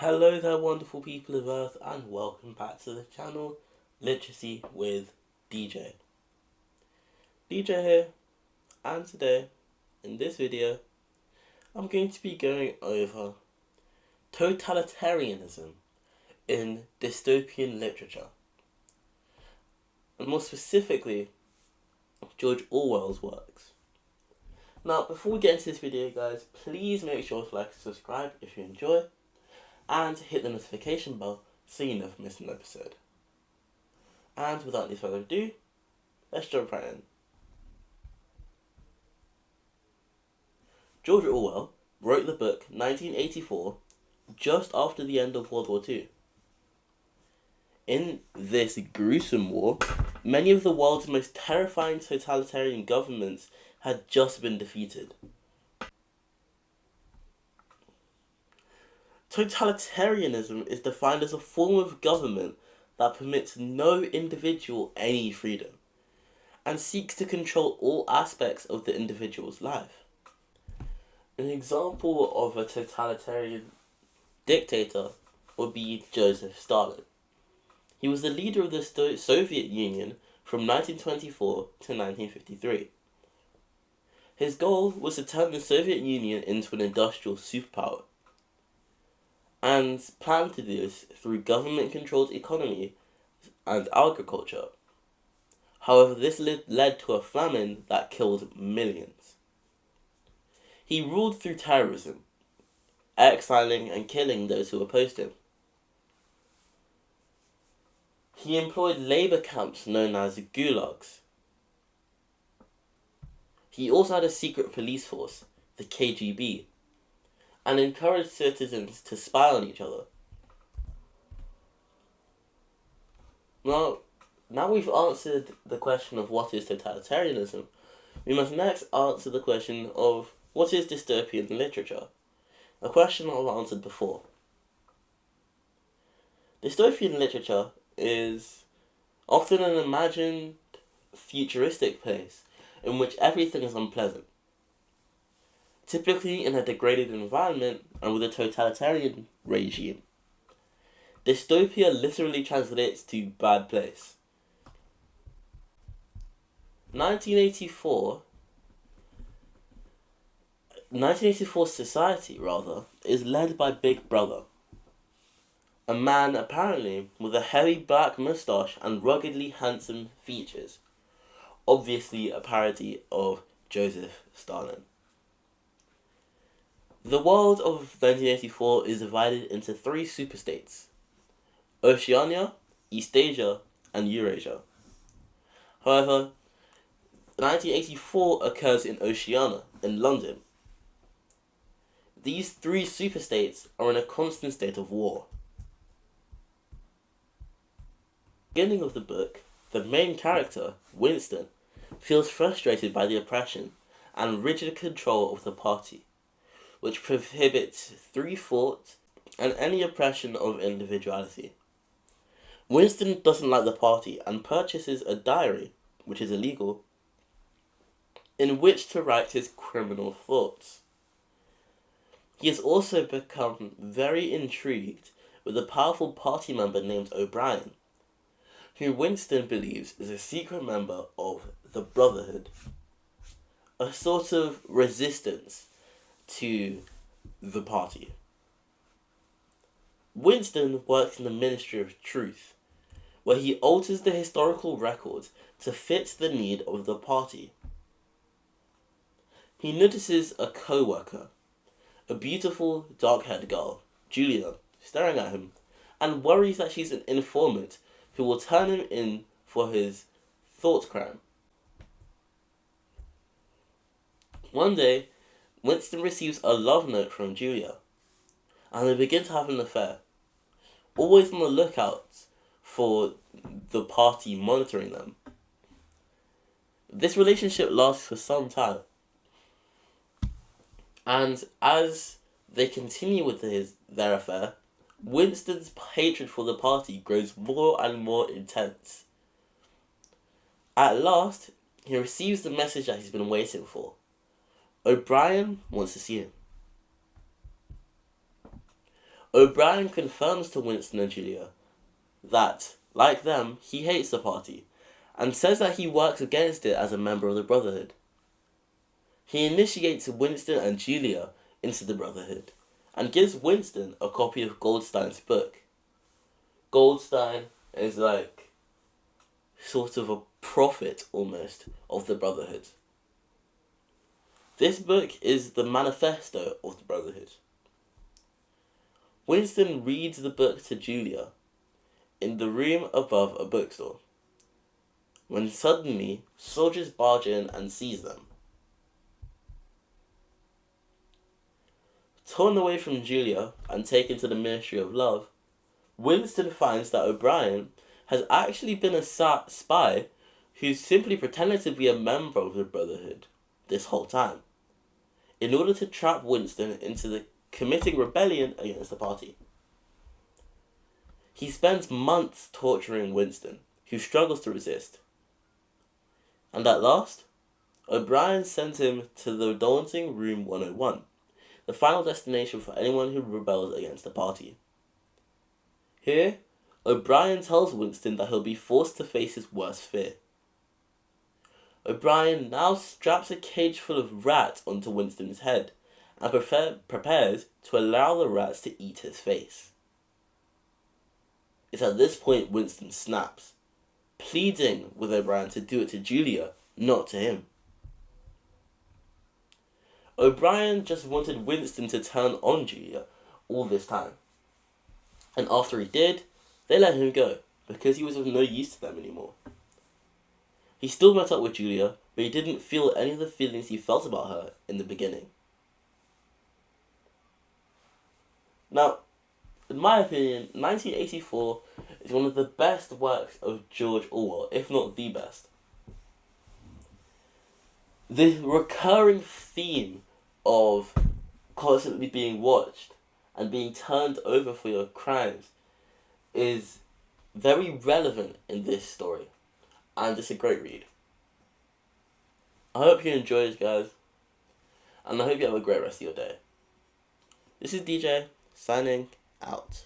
Hello there, wonderful people of Earth, and welcome back to the channel Literacy with DJ. DJ here, and today, in this video, I'm going to be going over totalitarianism in dystopian literature, and more specifically, George Orwell's works. Now, before we get into this video, guys, please make sure to like and subscribe if you enjoy, and hit the notification bell so you never miss an episode. And without any further ado, let's jump right in. George Orwell wrote the book 1984 just after the end of World War II. In this gruesome war, many of the world's most terrifying totalitarian governments had just been defeated. Totalitarianism is defined as a form of government that permits no individual any freedom and seeks to control all aspects of the individual's life. An example of a totalitarian dictator would be Joseph Stalin. He was the leader of the Soviet Union from 1924 to 1953. His goal was to turn the Soviet Union into an industrial superpower, and planned to do this through government-controlled economy and agriculture. However, this led to a famine that killed millions. He ruled through terrorism, exiling and killing those who opposed him. He employed labor camps known as gulags. He also had a secret police force, the KGB, and encouraged citizens to spy on each other. Now we've answered the question of what is totalitarianism, we must next answer the question of what is dystopian literature, a question I've answered before. Dystopian literature is often an imagined futuristic place in which everything is unpleasant, typically in a degraded environment and with a totalitarian regime. Dystopia literally translates to bad place. 1984 society, is led by Big Brother, a man apparently with a heavy black moustache and ruggedly handsome features, obviously a parody of Joseph Stalin. The world of 1984 is divided into three superstates: Oceania, Eastasia, and Eurasia. However, 1984 occurs in Oceania, in London. These three superstates are in a constant state of war. At the beginning of the book, the main character, Winston, feels frustrated by the oppression and rigid control of the party, which prohibits free thought and any oppression of individuality. Winston doesn't like the party and purchases a diary, which is illegal, in which to write his criminal thoughts. He has also become very intrigued with a powerful party member named O'Brien, who Winston believes is a secret member of the Brotherhood, a sort of resistance to the party. Winston works in the Ministry of Truth, where he alters the historical records to fit the need of the party. He notices a co-worker, a beautiful dark-haired girl, Julia, staring at him, and worries that she's an informant who will turn him in for his thought crime. One day, Winston receives a love note from Julia, and they begin to have an affair, always on the lookout for the party monitoring them. This relationship lasts for some time, and as they continue with their affair, Winston's hatred for the party grows more and more intense. At last, he receives the message that he's been waiting for. O'Brien wants to see him. O'Brien confirms to Winston and Julia that, like them, he hates the party, and says that he works against it as a member of the Brotherhood. He initiates Winston and Julia into the Brotherhood, and gives Winston a copy of Goldstein's book. Goldstein is like sort of a prophet almost of the Brotherhood. This book is the manifesto of the Brotherhood. Winston reads the book to Julia in the room above a bookstore, when suddenly soldiers barge in and seize them. Torn away from Julia and taken to the Ministry of Love, Winston finds that O'Brien has actually been a spy who's simply pretended to be a member of the Brotherhood this whole time, in order to trap Winston into committing rebellion against the party. He spends months torturing Winston, who struggles to resist. And at last, O'Brien sends him to the daunting Room 101, the final destination for anyone who rebels against the party. Here, O'Brien tells Winston that he'll be forced to face his worst fear. O'Brien now straps a cage full of rats onto Winston's head and prepares to allow the rats to eat his face. It's at this point Winston snaps, pleading with O'Brien to do it to Julia, not to him. O'Brien just wanted Winston to turn on Julia all this time. And after he did, they let him go, because he was of no use to them anymore. He still met up with Julia, but he didn't feel any of the feelings he felt about her in the beginning. Now, in my opinion, 1984 is one of the best works of George Orwell, if not the best. The recurring theme of constantly being watched and being turned over for your crimes is very relevant in this story, and it's a great read. I hope you enjoyed, guys, and I hope you have a great rest of your day. This is DJ, signing out.